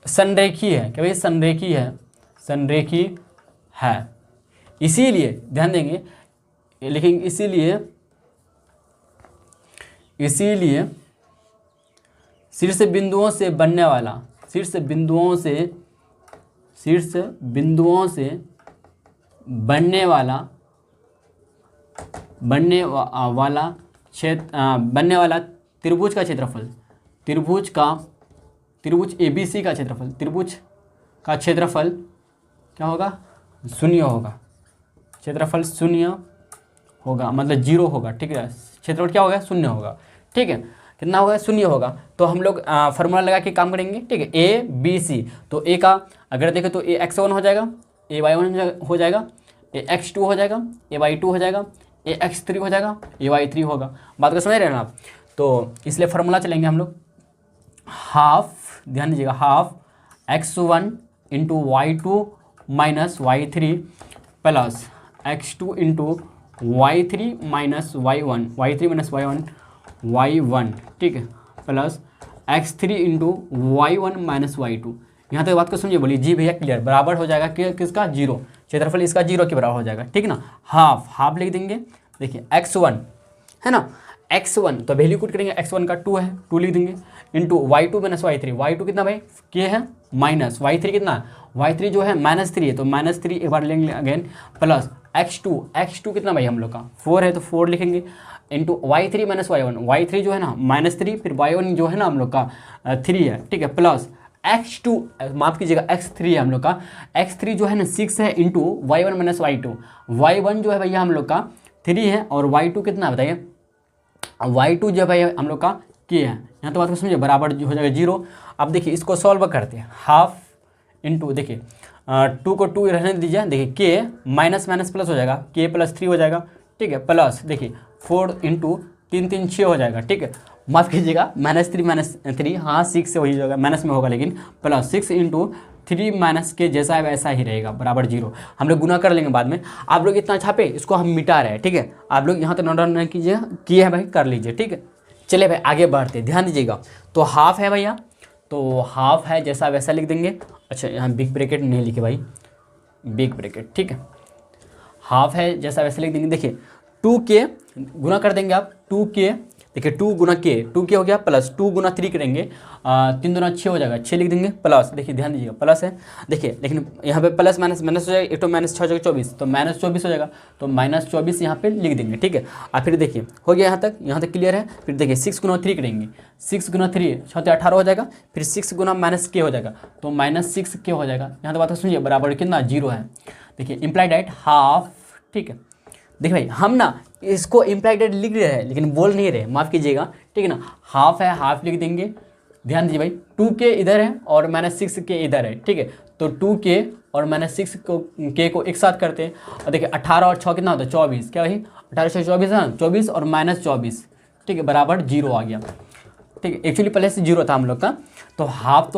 संरेखी है, क्या भाई, संरेखी है, संरेखी है। इसीलिए ध्यान देंगे, लेकिन इसीलिए शीर्ष बिंदुओं से बनने वाला, शीर्ष बिंदुओं से बनने वाला त्रिभुज का क्षेत्रफल, त्रिभुज ABC का क्षेत्रफल, त्रिभुज का क्षेत्रफल क्या होगा, 0 होगा, क्षेत्रफल 0 होगा, मतलब 0 होगा, ठीक है। क्षेत्रफल क्या होगा, 0 होगा, ठीक है। कितना होगा, 0 होगा। तो हम लोग फार्मूला लगा के काम करेंगे, ठीक है। ABC, तो A का अगर देखें तो AX1 हो जाएगा, AY1 हो जाएगा, AX2 हो जाएगा, AY2 हो जाएगा, AX3 हो जाएगा, AY3 होगा। बात को समझ रहे हैं ना आप। तो इसलिए फार्मूला चलेंगे हम लोग, हाफ, ध्यान दीजिएगा, half X1 into Y2 minus Y3 plus X2 into Y3 minus Y1, Y3 minus Y1, ठीक है, plus X3 into Y1 minus Y2। यहाँ तक बात को समझिए, बोलिए जी भैया क्लियर, बराबर हो जाएगा कि किसका, 0, क्षेत्रफल इसका 0 के बराबर हो जाएगा, ठीक है ना। हाफ लिख देंगे, देखिए X1 है ना, X1 तो वैल्यू पुट करेंगे, X1 का 2 है, 2 लिख देंगे, into Y2 minus Y3, Y2 कितना भाई, के है, माइनस Y3 कितना, Y3 जो है -3 है, तो -3 एक बार लेंगे अगेन, प्लस X2 कितना भाई हम लोग का 4 है, तो 4 लिखेंगे, into Y3 minus Y1, Y3 जो है ना -3, फिर Y1 जो है ना हम लोग का 3 है, ठीक है, प्लस X2, माफ कीजिएगा X3 है हम लोग का, X3 जो है ना 6 है, into Y1 minus Y2, Y1 जो है भैया हम लोग का 3 है, और Y2 कितना बताइए, Y2 जो है भैया हम लोग का के है। यहाँ तो बात को समझिए, बराबर जो हो जाएगा 0। अब देखिए इसको सॉल्व करते हैं, हाफ इंटू, देखिए 2 को 2 रहने दीजिए, देखिए के माइनस माइनस प्लस हो जाएगा, के प्लस 3 हो जाएगा, ठीक है, प्लस देखिए 4 इंटू 3 3 6 हो जाएगा, ठीक है, माफ़ कीजिएगा -3 -3, हाँ 6 से वही होगा, माइनस में होगा, लेकिन प्लस 6 इंटू 3 माइनस के जैसा है वैसा ही रहेगा बराबर 0। हम लोग गुना कर लेंगे बाद में। आप लोग इतना छापे, इसको हम मिटा रहे हैं, ठीक है। आप लोग यहाँ तक नोट डाउन नहीं कीजिए, किए हैं भाई, कर लीजिए, ठीक है। चलिए भाई आगे बढ़ते, ध्यान दीजिएगा। तो हाफ है भैया, तो हाफ है जैसा वैसा लिख देंगे। अच्छा यहाँ बिग ब्रैकेट नहीं लिखे भाई, बिग ब्रैकेट, ठीक है। हाफ है जैसा वैसा लिख देंगे। देखिए 2 के गुना कर देंगे आप, 2 के, देखिए 2 गुना के, 2 के हो गया प्लस 2 गुना 3 करेंगे, 3 दूना 6 हो जाएगा, 6 लिख देंगे प्लस, देखिए ध्यान दीजिएगा प्लस है, देखिए लेकिन यहाँ पे प्लस माइनस माइनस हो जाएगा, 1 तो माइनस 6 हो जाएगा 24, तो माइनस 24 हो जाएगा, तो माइनस 24 यहाँ पे लिख देंगे, ठीक है। और फिर देखिए हो गया यहाँ तक क्लियर है। फिर देखिए 6 गुना 3 करेंगे, 6 गुना 3 6 तो 18 हो जाएगा, फिर 6 गुना माइनस के हो जाएगा, तो माइनस 6 के हो जाएगा। यहाँ तो बात सुनिए, बराबर कितना 0 है। देखिए इम्प्लाइड एट हाफ, ठीक है। देखिए भाई हम ना इसको इम्प्लाइड एट लिख रहे हैं लेकिन बोल नहीं रहे, माफ़ कीजिएगा, ठीक है ना। हाफ है, हाफ लिख देंगे। ध्यान दीजिए भाई 2 के इधर है और माइनस 6 के इधर है, ठीक है। तो 2 के और माइनस 6 को एक साथ करते हैं, और देखिए 18 और 6 कितना होता है 24, क्या भाई 18 से 24 है ना, 24 और माइनस 24, ठीक है, बराबर 0 आ गया, ठीक है। एक्चुअली पहले से 0 था हम लोग का, तो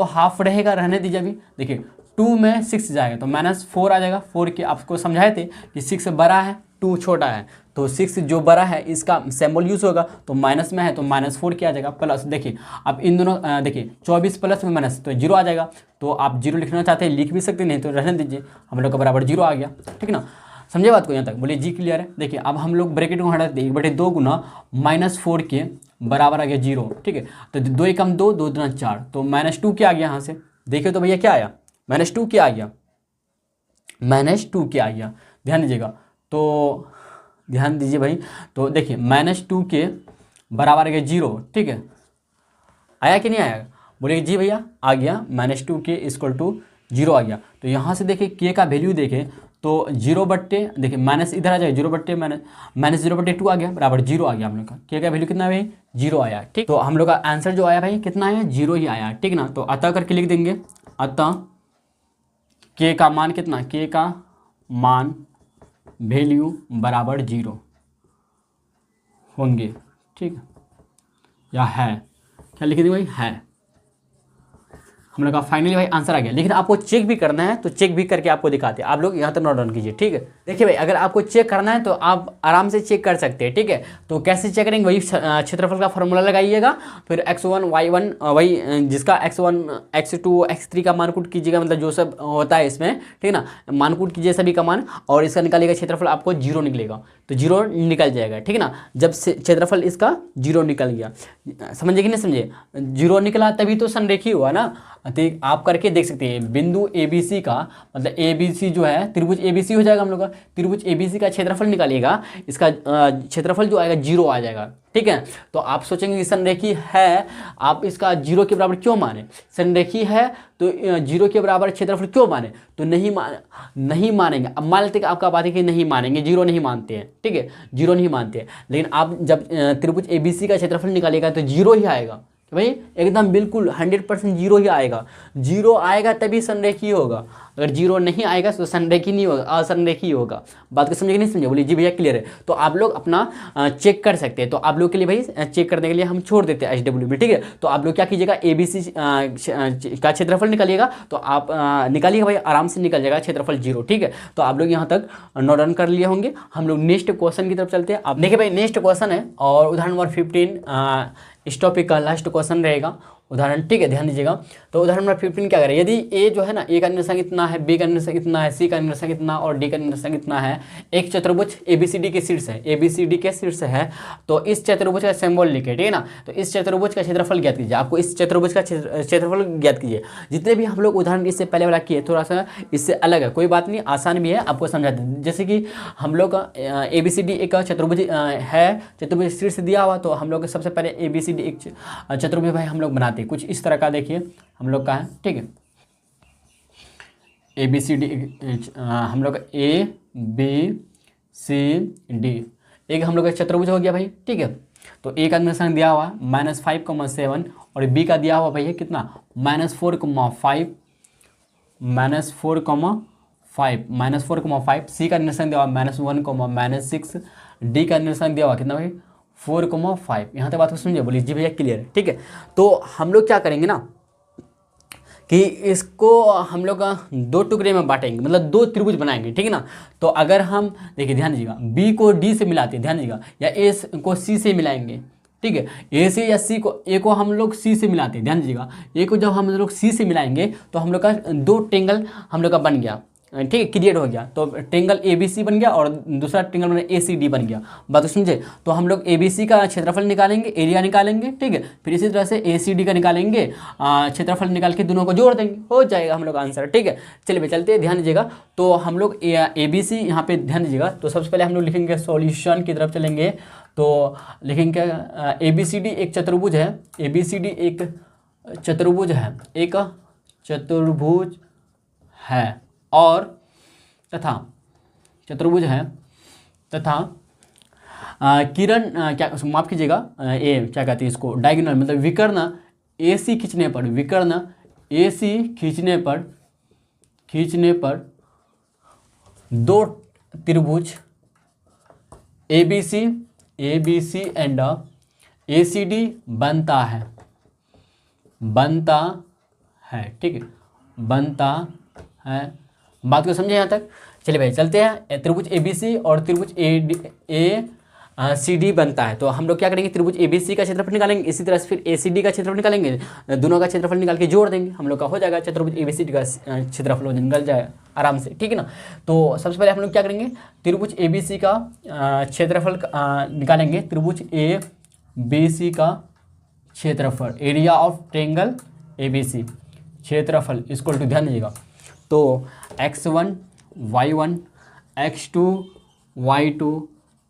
हाफ रहेगा, रहने दीजिए अभी। देखिए 2 में 6 जाएगा तो माइनस 4 आ जाएगा। 4 के आपको समझाए थे कि 6 बड़ा है 2 छोटा है, तो 6 जो बड़ा है इसका सिंबल यूज़ होगा, तो माइनस में है तो -4 क्या आ जाएगा प्लस। देखिए अब इन दोनों देखिए 24 प्लस में माइनस तो 0 आ जाएगा। तो आप 0 लिखना चाहते हैं लिख भी सकते, नहीं तो रहने दीजिए, हम लोग का बराबर 0 आ गया, ठीक है ना। समझे बात को यहाँ तक, बोलिए जी क्लियर है। देखिए अब हम लोग ब्रैकेट को हटा देते, 1/2 गुना -4 के बराबर आ गया 0, ठीक है। तो 2 एकम 2, 2 दूना 4, तो -2 क्या आ गया यहाँ से, देखिए तो भैया क्या आया, -2 क्या आ गया, -2 क्या आ गया। ध्यान दीजिएगा, तो ध्यान दीजिए भाई, तो देखिए -2 के बराबर आ गया 0, ठीक है। आया कि नहीं आया, बोलिए जी भैया आ गया, -2 के इक्वल टू 0 आ गया। तो यहाँ से देखिए के का वैल्यू देखें तो 0 बट्टे, देखिए माइनस इधर आ जाएगा 0 बट्टे माइनस 0/2 आ गया, बराबर 0 आ गया हम लोग का। के का वैल्यू कितना है भाई 0 आया, ठीक। तो हम लोग का आंसर जो आया भाई कितना आया 0 ही आया, ठीक ना। तो अतः करके लिख देंगे, अतः के का मान कितना, के का मान वैल्यू बराबर 0 होंगे, ठीक है, या है, क्या लिख देंगे भाई है। हम लोग का फाइनली भाई आंसर आ गया। लेकिन आपको चेक भी करना है तो चेक भी करके आपको दिखाते हैं, आप लोग यहाँ तक नोट डाउन कीजिए, ठीक है। देखिए भाई अगर आपको चेक करना है तो आप आराम से चेक कर सकते हैं, ठीक है। तो कैसे चेक करेंगे, वही क्षेत्रफल का फॉर्मूला लगाइएगा, फिर x1 y1 वही जिसका x1 x2 x3 का मानकूट कीजिएगा, मतलब जो सब होता है इसमें, ठीक है ना, मानकूट कीजिए सभी का मान, और इसका निकालिएगा क्षेत्रफल, आपको 0 निकलेगा, तो 0 निकल जाएगा, ठीक है ना। जब क्षेत्रफल इसका 0 निकल गया, समझे कि नहीं समझे, 0 निकला तभी तो संरेखी हुआ ना। तो आप करके देख सकते हैं, बिंदु ABC का मतलब ABC जो है त्रिभुज ABC हो जाएगा हम लोग का, त्रिभुज ABC का क्षेत्रफल निकालिएगा, इसका क्षेत्रफल जो आएगा 0 आ जाएगा, ठीक है। तो आप सोचेंगे कि संरेखी है, आप इसका 0 के बराबर क्यों माने, संरेखी है तो 0 के बराबर क्षेत्रफल क्यों माने, तो नहीं मानेंगे। अब मान लेते कि आपका बात है कि नहीं मानेंगे, 0 नहीं मानते हैं, ठीक है, 0 नहीं मानते हैं, लेकिन आप जब त्रिभुज ABC का क्षेत्रफल निकालिएगा तो 0 ही आएगा, तो भाई एकदम बिल्कुल 100% 0 ही आएगा। 0 आएगा तभी संरेखी होगा, अगर 0 नहीं आएगा तो संरेखी नहीं होगा, असंरेखी होगा। बात को समझे कि नहीं समझे, बोलिए जी भैया क्लियर है। तो आप लोग अपना चेक कर सकते हैं, तो आप लोग के लिए भाई चेक करने के लिए हम छोड़ देते हैं HW में, ठीक है। तो आप लोग क्या कीजिएगा, ABC का क्षेत्रफल निकालिएगा, तो आप निकालिएगा भाई, आराम से निकल जाएगा क्षेत्रफल 0, ठीक है। तो आप लोग यहाँ तक नोट डाउन कर लिए होंगे। हम लोग नेक्स्ट क्वेश्चन की तरफ चलते हैं। आप देखिए भाई नेक्स्ट क्वेश्चन है, और उदाहरण नंबर 15 इस टॉपिक का लास्ट क्वेश्चन रहेगा उदाहरण, ठीक है, ध्यान दीजिएगा। तो उदाहरण नंबर 15 क्या करें, यदि ए जो है ना, ए का निर्देशांक इतना है, बी का निर्देशांक इतना है, सी का निर्देशांक इतना और डी का निर्देशांक इतना है, एक चतुर्भुज ABCD के शीर्ष है, ABCD के शीर्ष है, तो इस चतुर्भुज का सिंबल लिखे, ठीक है ना। तो इस चतुर्भुज का क्षेत्रफल ज्ञात कीजिए, आपको इस चतुर्भुज का क्षेत्रफल ज्ञात कीजिए। जितने भी हम लोग उदाहरण इससे पहले वाला किए थोड़ा सा इससे अलग है, कोई बात नहीं, आसान भी है, आपको समझा दें। जैसे कि हम लोग का ABCD एक चतुर्भुज है, चतुर्भुज शीर्ष दिया हुआ, तो हम लोग सबसे पहले ABCD एक चतुर्भुज भाई हम लोग बनाते हैं, कुछ इस तरह का देखिए हम लोग का है, ठीक है। ABCD हम लोग ABCD एक हम लोग का चतुर्भुज हो गया भाई, ठीक है। तो ए का निर्देशांक दिया हुआ -5,7 और बी का दिया हुआ भैया कितना -4,5 -4,5 सी का निर्देशांक दिया हुआ -1,-6 डी का निर्देशांक दिया हुआ कितना भाई 4,5। यहाँ तक बात को समझिए, बोलिए जी भैया क्लियर है, ठीक है। तो हम लोग क्या करेंगे ना कि इसको हम लोग दो टुकड़े में बांटेंगे, मतलब दो त्रिभुज बनाएंगे, ठीक है ना। तो अगर हम देखिए, ध्यान दीजिएगा, बी को डी से मिलाते हैं, ध्यान दीजिएगा, या ए को सी से मिलाएंगे, ठीक है। ए से या सी को, ए को हम लोग सी से मिलाते हैं, ध्यान दीजिएगा, ए को जब हम लोग सी से मिलाएंगे तो हम लोग का दो ट्रेंगल हम लोग का बन गया, ठीक है, क्रिएट हो गया। तो ट्रेंगल ए बी सी बन गया और दूसरा ट्रेंगल बना ए सी डी बन गया। बात समझे। तो हम लोग ए बी सी का क्षेत्रफल निकालेंगे, एरिया निकालेंगे, ठीक है। फिर इसी तरह से ए सी डी का निकालेंगे, क्षेत्रफल निकाल के दोनों को जोड़ देंगे, हो जाएगा हम लोग का आंसर, ठीक है। चलिए चलते हैं, ध्यान दीजिएगा। तो हम लोग ए बी सी यहाँ पे ध्यान दीजिएगा। तो सबसे पहले हम लोग लिखेंगे सॉल्यूशन की तरफ चलेंगे। तो लिखेंगे ए बी सी डी एक चतुर्भुज है, ए बी सी डी एक चतुर्भुज है, एक चतुर्भुज है और तथा चतुर्भुज है तथा किरण क्या माफ कीजिएगा, ए क्या कहते हैं इसको, डायगोनल मतलब विकर्ण ए सी खींचने पर, विकर्ण ए सी खींचने पर दो त्रिभुज A B C and A C D बनता है, ठीक है, बनता है। बात को समझे यहाँ तक। चलिए भाई चलते हैं। त्रिभुज ए बी सी और त्रिभुज ए सी डी बनता है। तो हम लोग क्या करेंगे, त्रिभुज ए बी सी का क्षेत्रफल निकालेंगे, इसी तरह से फिर ए सी डी का क्षेत्रफल निकालेंगे, दोनों का क्षेत्रफल निकाल के जोड़ देंगे, हम लोग का हो जाएगा चतुर्भुज ए बी सी डी का क्षेत्रफल निकल जाए आराम से, ठीक है ना। तो सबसे पहले हम लोग क्या करेंगे, त्रिभुज ए बी सी का क्षेत्रफल निकालेंगे, त्रिभुज ए बी सी का क्षेत्रफल, area of triangle A B C, क्षेत्रफल इक्वल टू, ध्यान दीजिएगा, तो x1 y1 x2 y2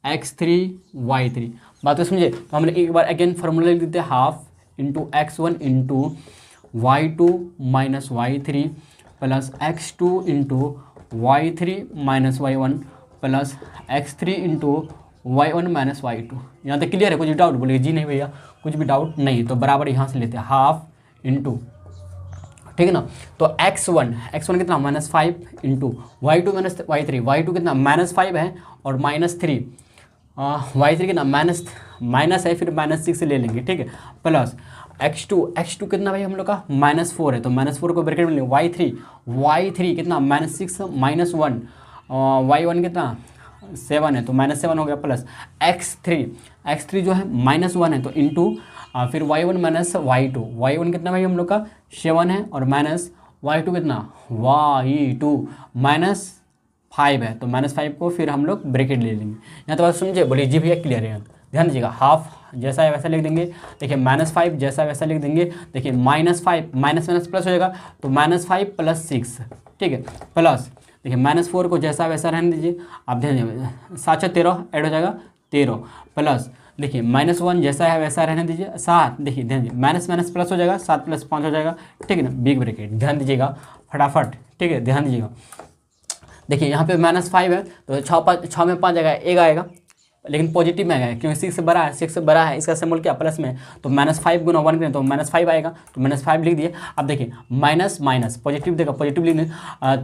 x3 y3। बात तो समझे। तो हमने एक बार अगेन फार्मूला लिख देते हैं, half into x1 into y2 minus y3 plus x2 into y3 minus y1 plus x3 into y1 minus y2। यहाँ तक क्लियर है? कुछ डाउट बोलिए जी नहीं भैया, कुछ भी डाउट नहीं, तो बराबर यहाँ से लेते हैं हाफ इंटू, ठीक है ना। तो x1 कितना -5 इंटू y2 माइनस y3 कितना -5 है और -3 y3 कितना माइनस है, फिर -6 ले लेंगे, ठीक है, प्लस x2 कितना भाई हम लोग का -4 है, तो -4 को ब्रैकेट में लेंगे, y3 कितना -6 -1 y1 कितना 7 है, तो -7 हो गया, प्लस x3 जो है -1 है, तो इंटू फिर y1 माइनस y1 कितना भाई हम लोग का 7 है और माइनस y2 कितना y2 -5 है, तो -5 को फिर हम लोग ब्रैकेट ले लेंगे। यहाँ तो बात समझे, बोलिए जी भैया क्लियर है। ध्यान दीजिएगा, हाफ जैसा है वैसा लिख देंगे, देखिए -5 जैसा वैसा लिख देंगे, देखिए -5 माइनस प्लस हो जाएगा, तो -5 + 6, ठीक है, प्लस देखिए -4 को जैसा वैसा रहने दीजिए, आप ध्यान दीजिए 7 13 ऐड हो जाएगा 13, प्लस देखिए -1 जैसा है वैसा रहने दीजिए 7, देखिए ध्यान दीजिए माइनस प्लस हो जाएगा, 7 + 5 हो जाएगा, ठीक है ना, बिग ब्रैकेट, ध्यान दीजिएगा फटाफट, ठीक है, ध्यान दीजिएगा। देखिए यहाँ पे -5 है, तो 6 में 5 आएगा, 1 आएगा, लेकिन पॉजिटिव में आएगा क्योंकि 6 से बड़ा है, इसका सिंबल क्या प्लस में, तो -5 गुना 1 करें तो -5 आएगा, तो -5 लिख दिए। अब देखिए माइनस पॉजिटिव देगा, पॉजिटिव लिख दें,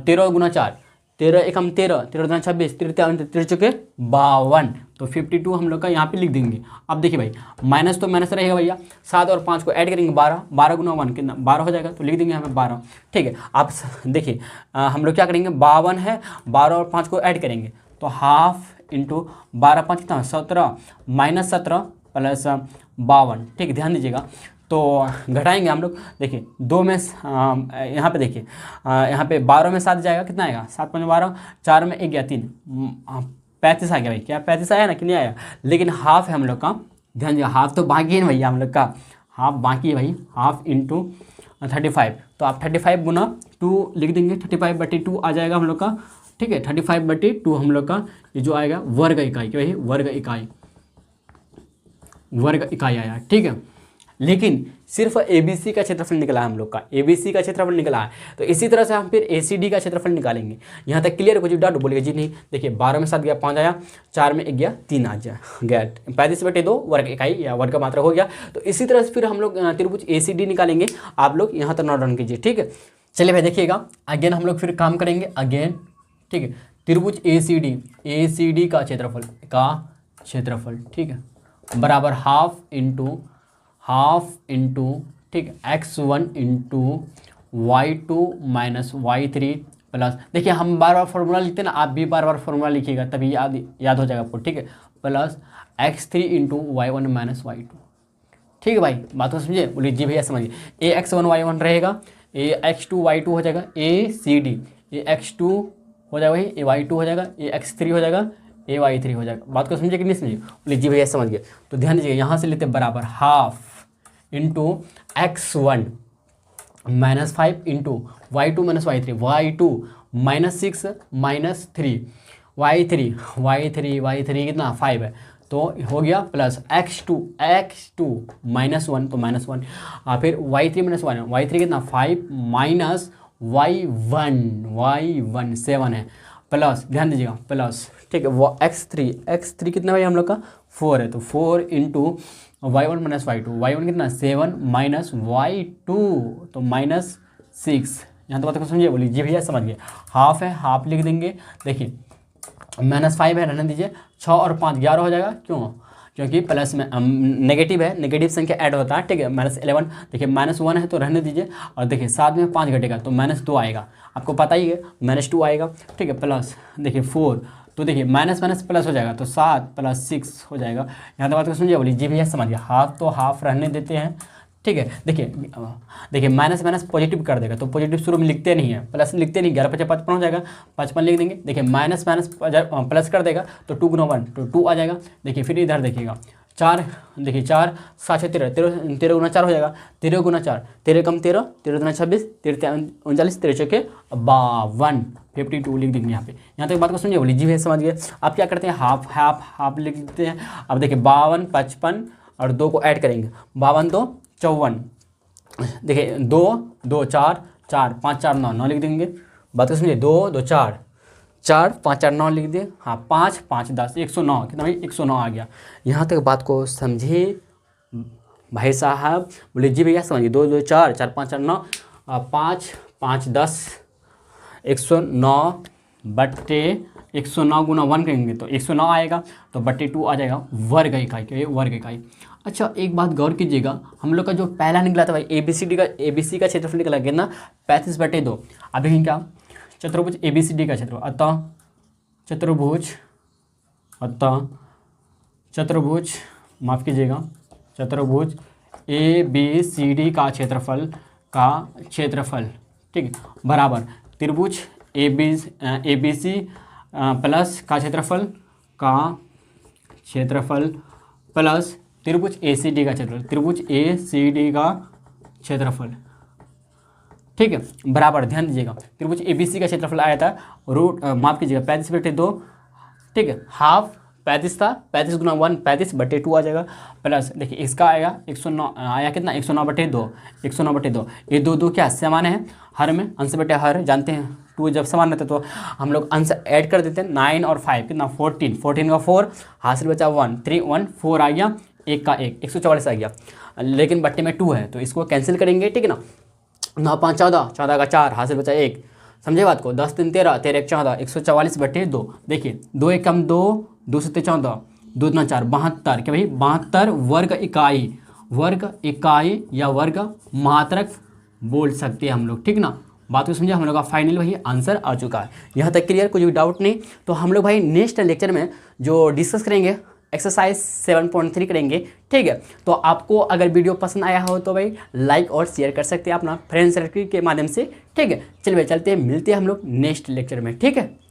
13 गुना 4 13 एकम 13 13 दूना 26 13 चुके 52, तो 52 हम लोग का यहाँ पे लिख देंगे। अब देखिए भाई माइनस तो माइनस रहेगा भैया, 7 और 5 को ऐड करेंगे 12 गुना 1 कितना 12 हो जाएगा, तो लिख देंगे यहाँ पे 12, ठीक है। आप देखिए हम लोग क्या करेंगे, 52 है, 12 और 5 को ऐड करेंगे, तो हाफ इंटू 12 5 कितना 17 -17 प्लस 52, ठीक है, ध्यान दीजिएगा। तो घटाएंगे हम लोग, देखिए 2 में यहाँ पे देखिए यहाँ पे 12 में 7 जाएगा, कितना आएगा 7 5 12, 4 में 1 गया 3 35 आ गया भाई, क्या 35 आया ना कि नहीं आया, लेकिन हाफ है हम लोग का, ध्यान दीजिए हाफ तो बाकी है ना भैया, हम लोग का हाफ बाकी है भाई, हाफ इंटू 35, तो आप 35 गुना 2 लिख देंगे, 35/2 आ जाएगा हम लोग का, ठीक है, 35/2 हम लोग का ये जो आएगा वर्ग इकाई, क्या भाई वर्ग इकाई आया, ठीक है। लेकिन सिर्फ ABC का क्षेत्रफल निकला है हम लोग का, ABC का क्षेत्रफल निकला है, तो इसी तरह से हम फिर ACD का क्षेत्रफल निकालेंगे। यहाँ तक क्लियर है? कुछ डाउट बोलिए जी नहीं। देखिए 12 में 7 गया 5 आया, 4 में 1 गया 3 आ गया 35/2 वर्ग इकाई या वर्ग का मात्रा हो गया। तो इसी तरह से फिर हम लोग त्रिभुज ACD निकालेंगे, आप लोग यहाँ तक नोट डाउन कीजिए, ठीक है। चलिए भाई देखिएगा, अगेन हम लोग फिर काम करेंगे अगेन, ठीक है, त्रिभुज ACD का क्षेत्रफल, ठीक है, बराबर हाफ इंटू ठीक है x1 into y2 minus y3 plus, देखिए हम बार बार फॉर्मूला लिखते हैं ना, आप भी बार बार फॉर्मूला लिखिएगा तभी याद हो जाएगा आपको, ठीक है। Plus x3 into y1 minus y2, ठीक है भाई, बात को समझिए, बोलिए जी भैया समझिए। ए x1 y1 रहेगा, ए x2 y2 हो जाएगा, ए सी डी, ए x2 हो जाएगा भाई, ए y2 हो जाएगा, ए x3 हो जाएगा, ए y3 हो जाएगा। बात को समझिए कि नहीं समझिए, बोलिए जी भैया समझ गए। तो ध्यान दीजिए, यहाँ से लेते बराबर half into x1 minus 5 into y2 minus y3, y2 minus 6 minus 3, y3 कितना 5 है, तो हो गया प्लस x2 माइनस 1, तो माइनस 1, फिर y3 माइनस 1, y3 कितना 5 माइनस y1 7 है, प्लस ध्यान दीजिएगा प्लस, ठीक है। वो x3 कितना भाई हम लोग का 4 है, तो 4 इंटू y1 माइनस y1 कितना 7 माइनस y2, तो माइनस 6। यहाँ तो बात को समझिए, बोलिए जी भैया समझ गए। हाफ है, हाफ लिख देंगे, देखिए माइनस 5 है, रहने दीजिए, 6 और 5 11 हो जाएगा, क्यों, क्योंकि प्लस में नेगेटिव है, नेगेटिव संख्या ऐड होता है, ठीक है। माइनस 11, देखिए माइनस 1 है तो रहने दीजिए, और देखिए साथ में 5 घटेगा तो माइनस 2 आएगा, आपको पता ही है माइनस 2 आएगा, ठीक है। प्लस देखिए 4, तो देखिए माइनस माइनस प्लस हो जाएगा, तो 7 प्लस 6 हो जाएगा। यहाँ तो बात को समझिए, बोलिए जी भैया समझिए। हाफ तो हाफ रहने देते हैं, ठीक है। देखिए माइनस माइनस पॉजिटिव कर देगा, तो पॉजिटिव शुरू में लिखते नहीं है, प्लस लिखते नहीं, 11 5 55 हो जाएगा, 55 लिख देंगे। देखिए माइनस माइनस प्लस कर देगा तो 2 गुना 1 तो 2 आ जाएगा। देखिए फिर इधर देखिएगा 4, देखिए 4 7 6 13 गुना 4 हो जाएगा, 13 गुना 4 13 कम 13 13 दुना 26 13 39 13 चौके 52 52 लिख देंगे यहाँ पे। यहाँ तक बात को समझिए, बोलिए जी भैया समझ गए। आप क्या करते हैं, हाफ लिख देते हैं। अब देखिए 52 55 और 2 को ऐड करेंगे, 52 2 54, देखिए 2 2 4 4 5 4 9 लिख देंगे। बात को समझिए, 2 2 4 4 5 4 9 लिख दिए, हाँ 5 5 10 109, कितना भाई 109 आ गया। यहाँ तक बात को समझिए भाई साहब, बोले जी भैया समझिए। 2 2 4 4 5 4 9 5 5 10 109 बट्टे 109 गुना 1 करेंगे तो 109 आएगा, तो बट्टे 2 आ जाएगा वर्ग इकाई, क्या वर्ग इकाई। अच्छा एक बात गौर कीजिएगा, हम लोग का जो पहला निकला था भाई ABC का क्षेत्रफल निकला कितना 35/2। अब देखें क्या, चतुर्भुज ABCD का क्षेत्रफल, अतः चतुर्भुज माफ़ कीजिएगा, चतुर्भुज ABCD का क्षेत्रफल ठीक है, बराबर त्रिभुज ABC प्लस का क्षेत्रफल प्लस त्रिभुज ACD का क्षेत्रफल, ठीक है, बराबर। ध्यान दीजिएगा, त्रिभुज ABC का क्षेत्रफल आया था माफ़ कीजिएगा 35/2, ठीक है। हाफ 35 था, 35 गुना 1 35/2 आ जाएगा, प्लस देखिए इसका आएगा 109 आया कितना 109/2 109/2। ये दो क्या समान है, हर में अंश बटे हर जानते हैं, 2 जब समान रहते तो हम लोग अंश ऐड कर देते हैं। 9 और 5 कितना 14 का 4 हासिल बचा 1 3 1 4 आ गया, 1 का 1 144 आ गया, लेकिन बट्टे में 2 है तो इसको कैंसिल करेंगे, ठीक है ना। 9 5 14 14 का 4 हासिल बचा 1, समझे बात को। 10 3 13 13 1 14 144/2। देखिए 2 1 कम 2 2 7 14 2 2 4 72, क्या भाई 72 वर्ग इकाई या वर्ग मात्रक बोल सकते हैं हम लोग, ठीक ना। बात को समझे, हम लोग का फाइनल वही आंसर आ चुका है। यहाँ तक क्लियर, कुछ भी डाउट नहीं। तो हम लोग भाई नेक्स्ट लेक्चर में जो डिस्कस करेंगे एक्सरसाइज 7.3 करेंगे, ठीक है। तो आपको अगर वीडियो पसंद आया हो तो भाई लाइक और शेयर कर सकते हैं अपना फ्रेंड सर्कल के माध्यम से, ठीक है। चलिए भाई चलते हैं, मिलते हैं हम लोग नेक्स्ट लेक्चर में, ठीक है।